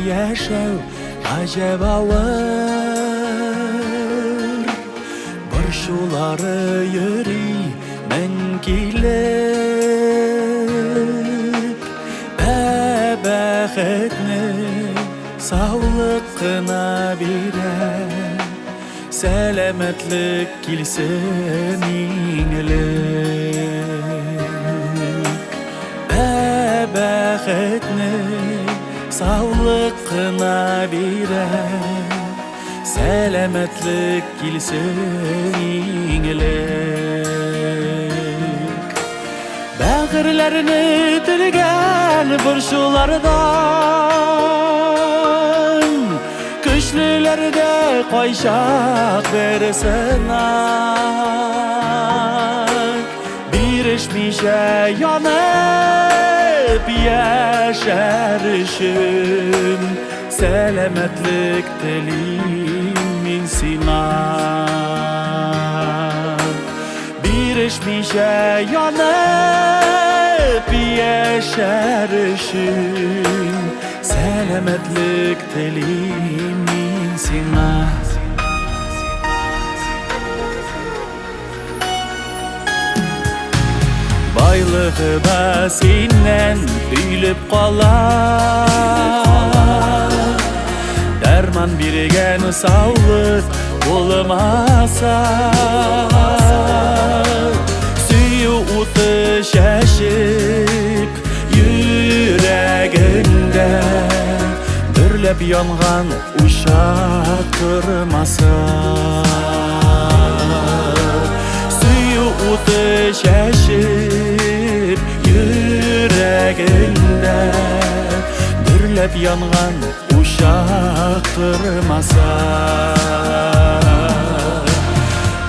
yaşav ajab ağır. Burşulары yürü мәңгілік, бәбәхетні саулық қына берер, сәләмәтлік келсін еңілік. Бәбәхетні саулық қына берер, сәләмәтлік келсін еңілік. Бәғірләріні тілген бұршулардан, күшлілерді қойшақ берсінар. Бірішмейше янып яшар үшін, сәләмәтлік тілейм мен сиңа. Бірішмейше янып яшар үшін, сәләмәтлік тілейм мен сиңа. Байлығы да сенен үйліп қалар, дәрман берген саулық болмаса, сүйі уты шәшіп жүрегінде, дүрлеп янған ушақ тұрмаса. Сүйі уты шәшіп жүрегінде, дүрлеп янған ушақ тұрмаса.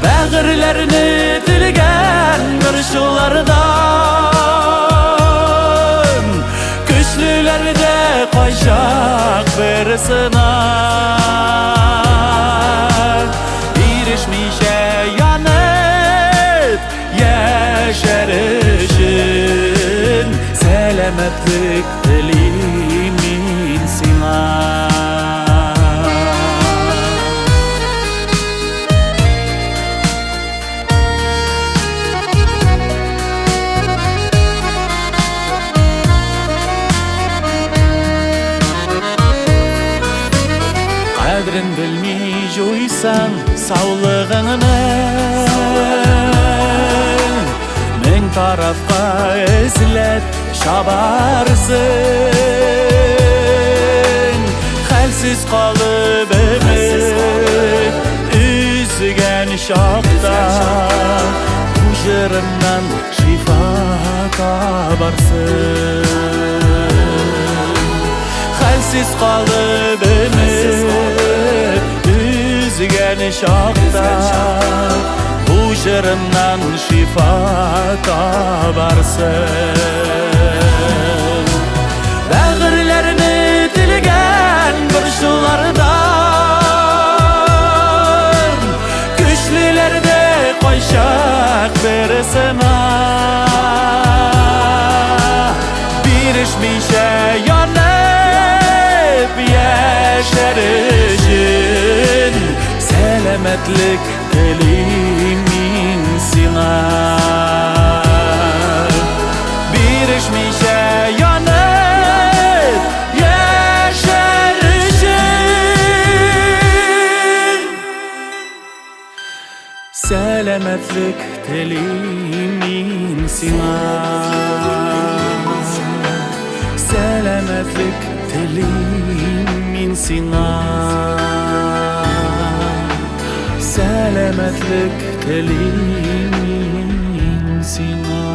Бәғірләріні тілген бұршулардан, күшлілерді қойшақ берсінар. Бірішмейше янып яшар үшін, сәләмәтлік тілейм мен сиңа. Қадірін білмей жойсан саулығыңның, мың тарафқа ізлет шабарсың. Хәлсіз қалып үміт үзген шақта, жырымнан шифа табарсың. Хәлсіз қалып үміт үзген шақта, bu jırımdan şifa tabarsın. Bəğirlərini dilgən bұрşulardan, güçlülərdə qoyşaq bersinə. Birişmişə yanıb yaşar üçün, selametlik dileyim men siңа. Birişmişə yanıb yaşar üçün, selametlik dileyim men siңа. Selametlik dileyim men siңа. Selametlik dileyim men siңа.